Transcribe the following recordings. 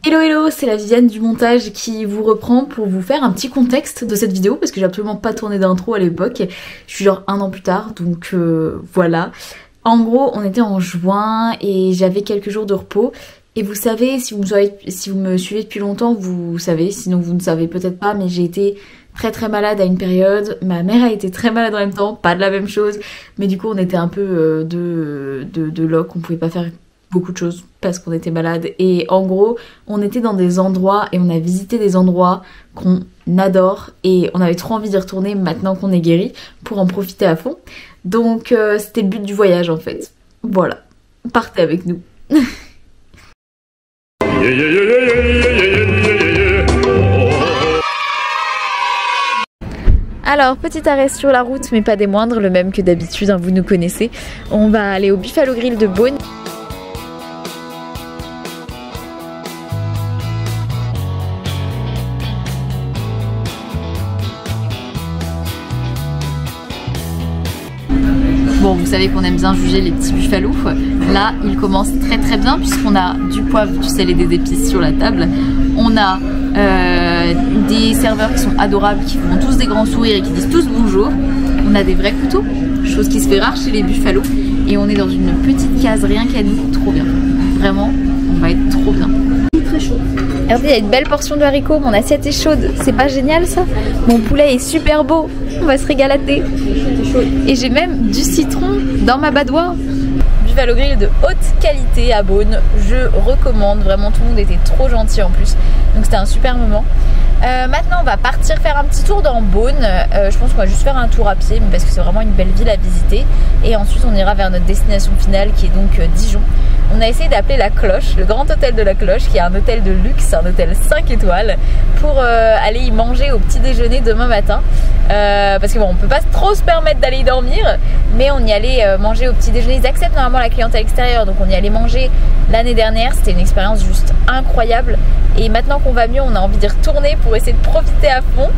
Hello hello, c'est la Viviane du montage qui vous reprend pour vous faire un petit contexte de cette vidéo parce que j'ai absolument pas tourné d'intro à l'époque. Je suis genre 1 an plus tard, donc voilà. En gros, on était en juin et j'avais quelques jours de repos. Et vous savez, si vous me suivez depuis longtemps, vous savez, sinon vous ne savez peut-être pas, mais j'ai été très malade à une période. Ma mère a été très malade en même temps, pas de la même chose, mais du coup on était un peu de loc, on pouvait pas faire beaucoup de choses parce qu'on était malade. Et en gros, on était dans des endroits et on a visité des endroits qu'on adore et on avait trop envie d'y retourner maintenant qu'on est guéri pour en profiter à fond. Donc c'était le but du voyage en fait. Voilà, partez avec nous. Alors, petit arrêt sur la route, mais pas des moindres, le même que d'habitude, hein, vous nous connaissez. On va aller au Buffalo Grill de Beaune. Bon, vous savez qu'on aime bien juger les petits buffalo. Là, il commence très bien puisqu'on a du poivre, du sel et des épices sur la table. On a des serveurs qui sont adorables, qui font tous des grands sourires et qui disent tous bonjour. On a des vrais couteaux, chose qui se fait rare chez les buffalo. Et on est dans une petite case rien qu'à nous, trop bien. Vraiment, on va être trop bien. Très chaud. Regardez, il y a une belle portion de haricots, mon assiette est chaude. C'est pas génial ça? Mon poulet est super beau, on va se régalater. Et j'ai même du citron dans ma badoie. Buffalo Grill de haute qualité à Beaune, je recommande, vraiment tout le monde était trop gentil en plus, donc c'était un super moment. Maintenant on va partir faire un petit tour dans Beaune, je pense qu'on va juste faire un tour à pied parce que c'est vraiment une belle ville à visiter et ensuite on ira vers notre destination finale qui est donc Dijon. On a essayé d'appeler la Cloche, le grand hôtel de la Cloche qui est un hôtel de luxe, un hôtel 5 étoiles pour aller y manger au petit déjeuner demain matin parce que bon on peut pas trop se permettre d'aller y dormir mais on y allait manger au petit déjeuner, ils acceptent normalement la clientèle extérieure donc on y allait manger l'année dernière, c'était une expérience juste incroyable et maintenant qu'on va mieux on a envie d'y retourner pour essayer de profiter à fond.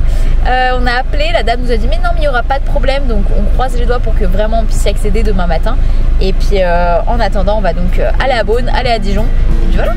On a appelé, la dame nous a dit mais non mais il n'y aura pas de problème donc on croise les doigts pour que vraiment on puisse y accéder demain matin et puis en attendant on va donc aller à Beaune, aller à Dijon et puis voilà.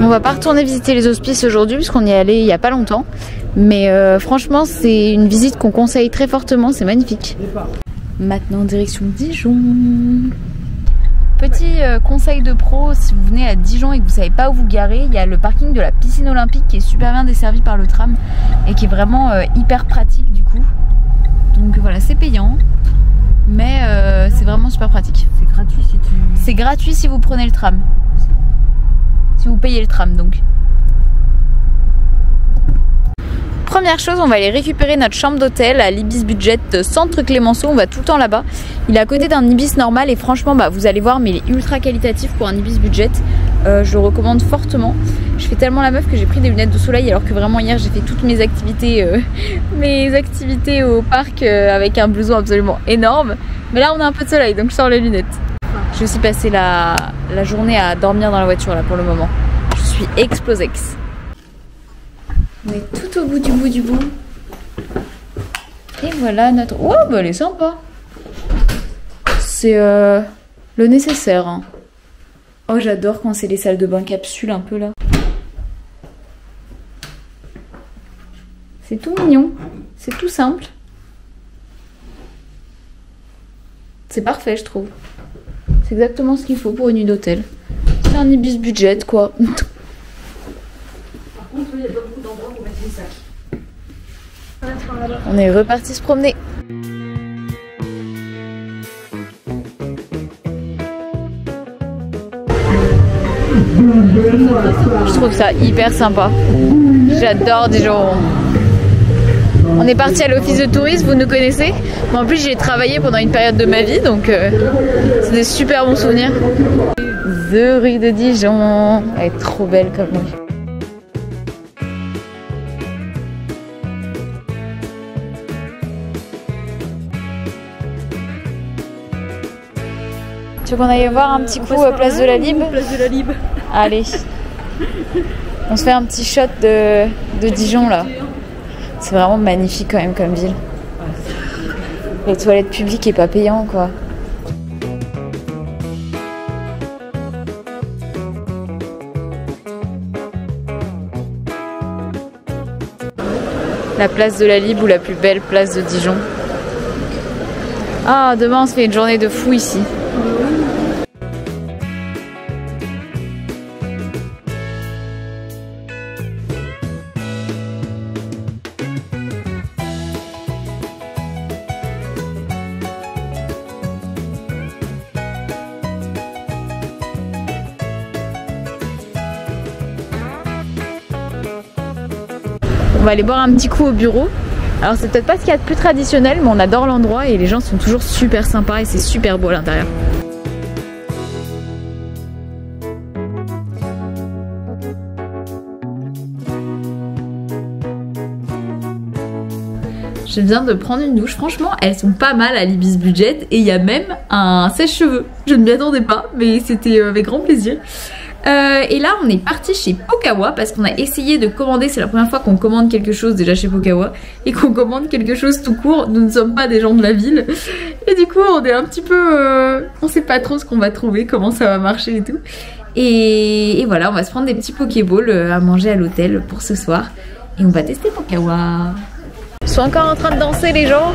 On va pas retourner visiter les hospices aujourd'hui puisqu'on y est allé il y a pas longtemps. Mais franchement c'est une visite qu'on conseille très fortement, c'est magnifique. Maintenant direction Dijon. Petit conseil de pro, si vous venez à Dijon et que vous savez pas où vous garer, il y a le parking de la piscine olympique qui est super bien desservi par le tram et qui est vraiment hyper pratique du coup. Donc voilà, c'est payant mais c'est vraiment super pratique. C'est gratuit si tu... C'est gratuit si vous prenez le tram. Si vous payez le tram donc. Première chose, on va aller récupérer notre chambre d'hôtel à l'Ibis Budget Centre Clémenceau. On va tout le temps là-bas. Il est à côté d'un Ibis normal et franchement bah, vous allez voir mais il est ultra qualitatif pour un Ibis Budget. Je le recommande fortement. Je fais tellement la meuf que j'ai pris des lunettes de soleil alors que vraiment hier j'ai fait toutes mes activités au parc avec un blouson absolument énorme. Mais là on a un peu de soleil donc je sors les lunettes. J'ai aussi passé la journée à dormir dans la voiture là pour le moment. Je suis explosex. On est tout au bout du bout. Et voilà notre... Oh bah elle est sympa. C'est le nécessaire. Hein. Oh j'adore quand c'est les salles de bain capsules un peu là. C'est tout mignon. C'est tout simple. C'est parfait je trouve. C'est exactement ce qu'il faut pour une nuit d'hôtel. C'est un Ibis Budget quoi. Par contre, il n'y a pas beaucoup d'endroits pour mettre les sacs. On est reparti se promener. Je trouve ça hyper sympa. J'adore Dijon. On est parti à l'office de tourisme, vous nous connaissez. Mais en plus j'ai travaillé pendant une période de ma vie, donc c'est des super bons souvenirs. The rue de Dijon. Elle est trop belle comme rue. Tu veux qu'on aille voir un petit coup place de la Libre? Place de la Libre. Allez. On se fait un petit shot de Dijon là. C'est vraiment magnifique quand même comme ville. Les toilettes publiques et pas payant quoi. La place de la Libre ou la plus belle place de Dijon. Ah, demain on se fait une journée de fou ici. On va aller boire un petit coup au bureau. Alors c'est peut-être pas ce qu'il y a de plus traditionnel, mais on adore l'endroit et les gens sont toujours super sympas et c'est super beau à l'intérieur. Je viens de prendre une douche, franchement elles sont pas mal à l'Ibis Budget et il y a même un sèche-cheveux. Je ne m'y attendais pas mais c'était avec grand plaisir. Et là on est parti chez Pokawa parce qu'on a essayé de commander, c'est la première fois qu'on commande quelque chose déjà chez Pokawa et qu'on commande quelque chose tout court, nous ne sommes pas des gens de la ville et du coup on est un petit peu on sait pas trop ce qu'on va trouver, comment ça va marcher et tout et voilà on va se prendre des petits Pokéballs à manger à l'hôtel pour ce soir et on va tester Pokawa. Ils sont encore en train de danser les gens.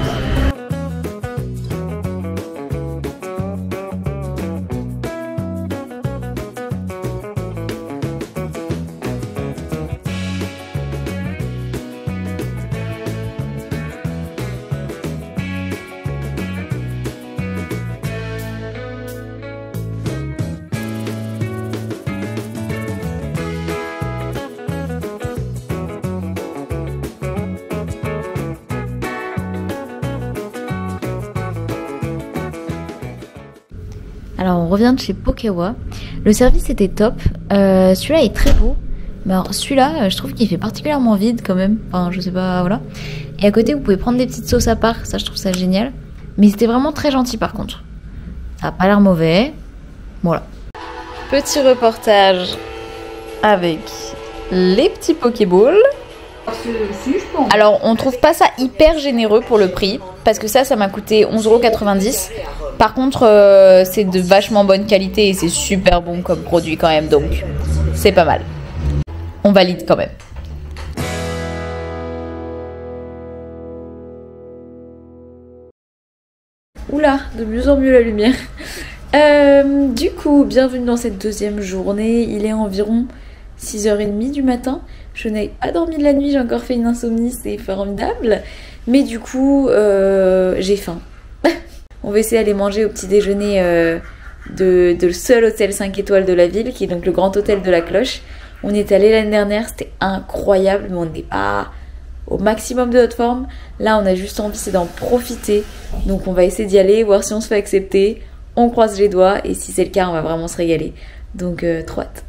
Alors on revient de chez Pokawa. Le service était top. Celui-là est très beau. Mais alors celui-là, je trouve qu'il fait particulièrement vide quand même. Enfin je sais pas, voilà. Et à côté vous pouvez prendre des petites sauces à part. Ça je trouve ça génial. Mais c'était vraiment très gentil par contre. Ça a pas l'air mauvais. Voilà. Petit reportage avec les petits Pokéballs. Alors on trouve pas ça hyper généreux pour le prix. Parce que ça m'a coûté 11,90 €. Par contre, c'est de vachement bonne qualité et c'est super bon comme produit quand même, donc c'est pas mal. On valide quand même. Oula, de mieux en mieux la lumière. Du coup, bienvenue dans cette deuxième journée. Il est environ 6h30 du matin. Je n'ai pas dormi de la nuit, j'ai encore fait une insomnie, c'est formidable. Mais du coup, j'ai faim. On va essayer d'aller manger au petit déjeuner de le seul hôtel 5 étoiles de la ville, qui est donc le grand hôtel de la Cloche. On est allé l'année dernière, c'était incroyable, mais on n'est pas au maximum de notre forme. Là, on a juste envie, c'est d'en profiter. Donc on va essayer d'y aller, voir si on se fait accepter. On croise les doigts et si c'est le cas, on va vraiment se régaler. Donc trop hâte.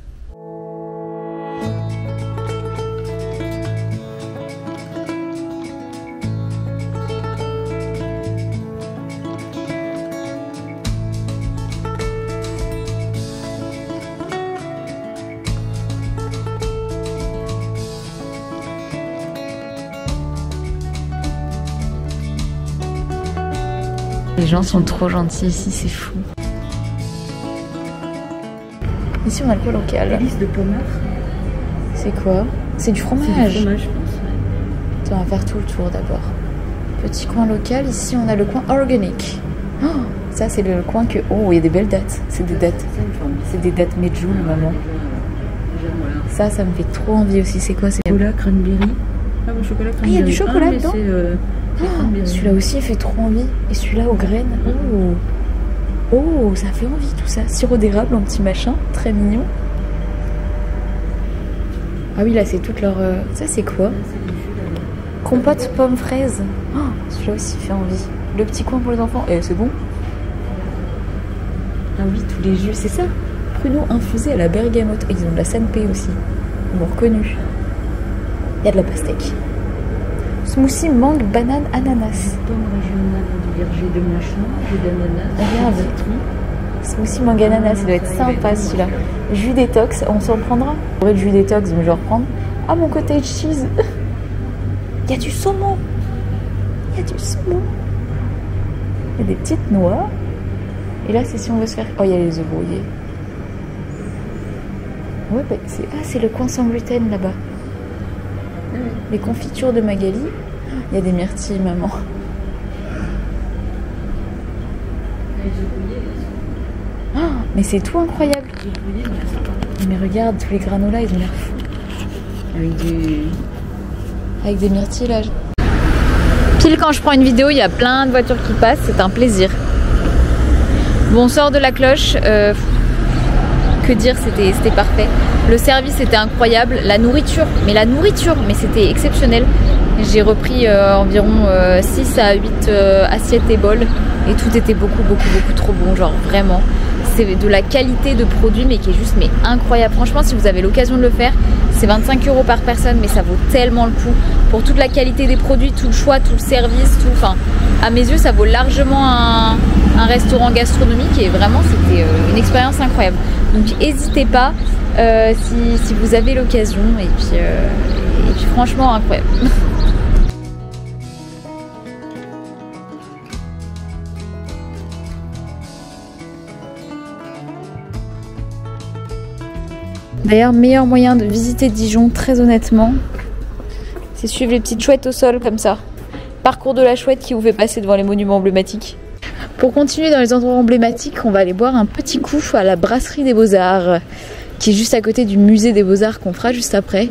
Les gens sont trop gentils ici, c'est fou. Ici on a le quoi local? Hélice de pommard. C'est quoi? C'est du fromage. C'est du fromage, je pense. Attends, on va faire tout le tour d'abord. Petit coin local, ici on a le coin organique. Oh, ça c'est le coin que... Oh, il y a des belles dates. C'est des dates. C'est des dates Medjool, maman. Ça me fait trop envie aussi. C'est quoi? C'est Cola, cranberry. Crème au chocolat. Ah, il y a du chocolat dedans. C'est celui-là aussi, il fait trop envie. Et celui-là aux graines. Oh. Oh, ça fait envie tout ça. Sirop d'érable en petit machin, très mignon. Ah oui, là c'est toute leur... Ça c'est quoi? Compote pomme fraise. Oh, celui-là aussi fait envie. Le petit coin pour les enfants. Eh, c'est bon. Ah oui, tous les jus, c'est ça. Pruneau infusé à la bergamote. Et ils ont de la sanpé aussi. Ils m'ont reconnu. Il y a de la pastèque. Smoothie mangue, banane, ananas. Pomme régionale du verger de machin, jus d'ananas. Regarde. Smoothie mangue, ananas, ça doit être sympa celui-là. Jus détox, on s'en prendra. J'aurais de jus détox, mais je vais reprendre. Ah, mon cottage cheese. Il y a du saumon. Il y a du saumon. Il y a des petites noix. Et là, c'est si on veut se faire... Oh, il y a les œufs brouillés. Ouais, bah, c'est le coin sans gluten là-bas. Les confitures de Magali. Il y a des myrtilles, maman. Oh, mais c'est tout incroyable. Mais regarde, tous les granolas, ils ont l'air fous. Avec des myrtilles là. Pile quand je prends une vidéo, il y a plein de voitures qui passent, c'est un plaisir. Bon, on sort de la cloche. Que dire, c'était parfait. Le service était incroyable. La nourriture, mais c'était exceptionnel. J'ai repris environ 6 à 8 assiettes et bols. Et tout était beaucoup trop bon. Genre vraiment. C'est de la qualité de produit, mais qui est juste incroyable. Franchement, si vous avez l'occasion de le faire, c'est 25 € par personne, mais ça vaut tellement le coup. Pour toute la qualité des produits, tout le choix, tout le service, tout. Enfin, à mes yeux, ça vaut largement un restaurant gastronomique. Et vraiment, c'était une expérience incroyable. Donc n'hésitez pas si vous avez l'occasion. Et puis franchement, incroyable. D'ailleurs, meilleur moyen de visiter Dijon, très honnêtement, c'est suivre les petites chouettes au sol comme ça. Parcours de la chouette qui vous fait passer devant les monuments emblématiques. Pour continuer dans les endroits emblématiques, on va aller boire un petit coup à la brasserie des Beaux-Arts, qui est juste à côté du musée des Beaux-Arts qu'on fera juste après.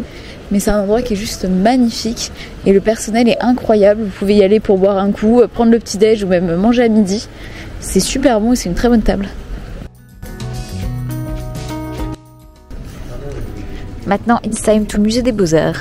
Mais c'est un endroit qui est juste magnifique et le personnel est incroyable. Vous pouvez y aller pour boire un coup, prendre le petit-déj ou même manger à midi. C'est super bon et c'est une très bonne table. Maintenant, it's time to musée des Beaux-Arts.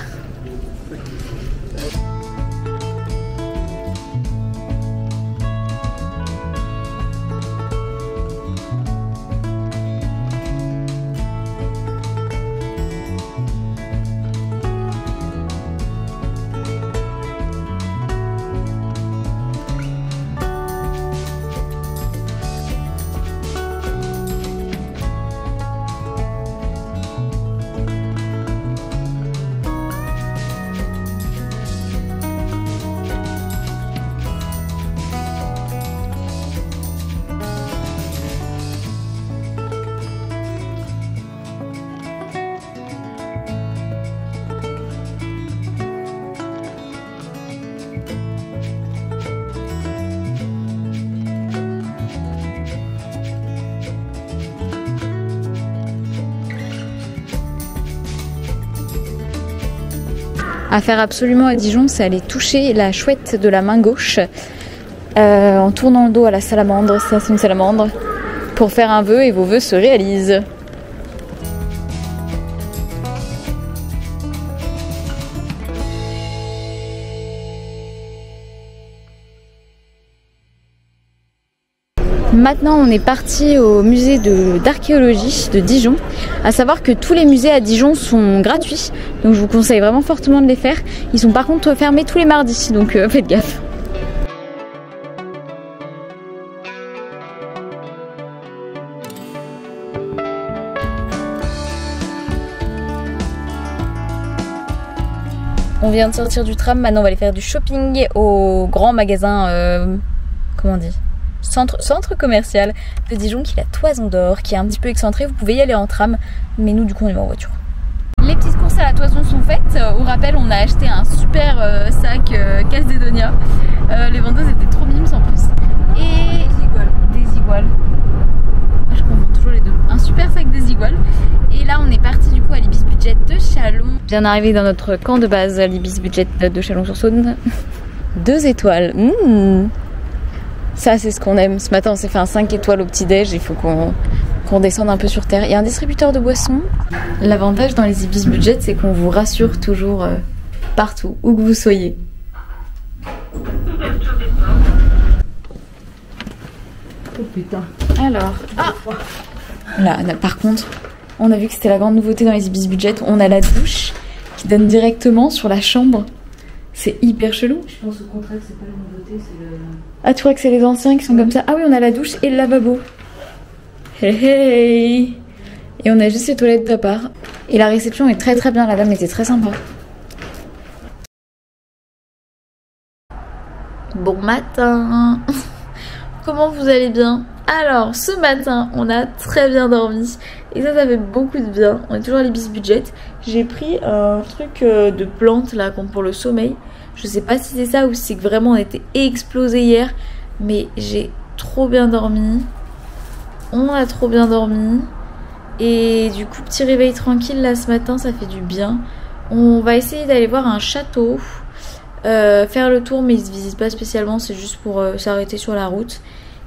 À faire absolument à Dijon, c'est aller toucher la chouette de la main gauche en tournant le dos à la salamandre, ça c'est une salamandre, pour faire un vœu et vos vœux se réalisent. Maintenant, on est parti au musée d'archéologie de Dijon. À savoir que tous les musées à Dijon sont gratuits, donc je vous conseille vraiment fortement de les faire. Ils sont par contre fermés tous les mardis, donc faites gaffe. On vient de sortir du tram, maintenant on va aller faire du shopping au grand magasin, comment on dit ? Centre commercial de Dijon, qui est la Toison d'Or, qui est un petit peu excentré. Vous pouvez y aller en tram, mais nous du coup on y va en voiture. Les petites courses à la Toison sont faites. Au rappel, on a acheté un super sac Calzedonia. Les vendeuses étaient trop mimes en plus. Et des iguales. Je confonds toujours les deux. Un super sac des iguales. Et là on est parti du coup à l'Ibis Budget de chez Chalon. Bien arrivé dans notre camp de base, l'Ibis Budget de Chalon-sur-Saône. 2 étoiles. Ça c'est ce qu'on aime. Ce matin on s'est fait un 5 étoiles au petit-déj. Il faut qu'on descende un peu sur terre. Il y a un distributeur de boissons. L'avantage dans les Ibis Budget, c'est qu'on vous rassure toujours partout, où que vous soyez. Oh putain. Alors, là, par contre, on a vu que c'était la grande nouveauté dans les Ibis Budget. On a la douche qui donne directement sur la chambre. C'est hyper chelou. Je pense au contraire que c'est pas la nouveauté, c'est le... Ah, tu crois que c'est les anciens qui sont comme ça? Ah oui, on a la douche et le lavabo. Hey hey. Et on a juste les toilettes à part. Et la réception est très très bien, la dame était très sympa. Bon matin. Comment vous allez bien? Alors, ce matin, on a très bien dormi. Et ça fait beaucoup de bien. On est toujours à l'Ibis Budget. J'ai pris un truc de plante là, comme pour le sommeil. Je sais pas si c'est ça ou si c'est que vraiment on était explosé hier. Mais j'ai trop bien dormi. On a trop bien dormi. Et du coup, petit réveil tranquille là ce matin, ça fait du bien. On va essayer d'aller voir un château. Faire le tour, mais il se visite pas spécialement. C'est juste pour s'arrêter sur la route.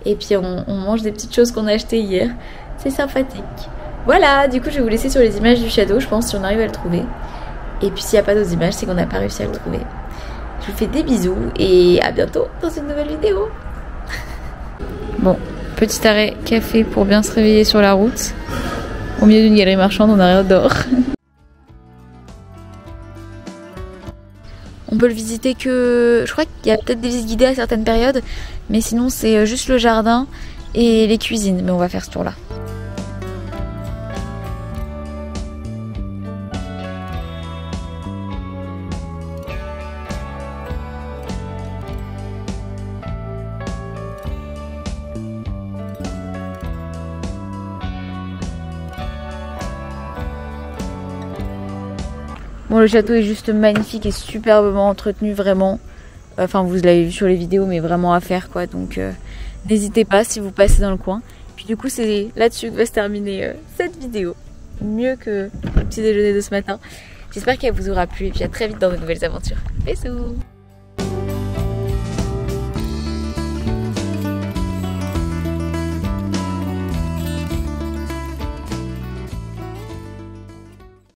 Et puis on mange des petites choses qu'on a achetées hier. C'est sympathique. Voilà, du coup je vais vous laisser sur les images du château, je pense, si on arrive à le trouver. Et puis s'il n'y a pas d'autres images, c'est qu'on n'a pas réussi à le trouver. Je vous fais des bisous et à bientôt dans une nouvelle vidéo. Bon, petit arrêt café pour bien se réveiller sur la route. Au milieu d'une galerie marchande, on a rien dehors. On peut le visiter que... Je crois qu'il y a peut-être des visites guidées à certaines périodes. Mais sinon c'est juste le jardin et les cuisines. Mais on va faire ce tour là. Bon, le château est juste magnifique et superbement entretenu, vraiment. Enfin, vous l'avez vu sur les vidéos, mais vraiment à faire, quoi. Donc, n'hésitez pas si vous passez dans le coin. Puis du coup, c'est là-dessus que va se terminer cette vidéo. Mieux que le petit déjeuner de ce matin. J'espère qu'elle vous aura plu et puis à très vite dans de nouvelles aventures. Bisous!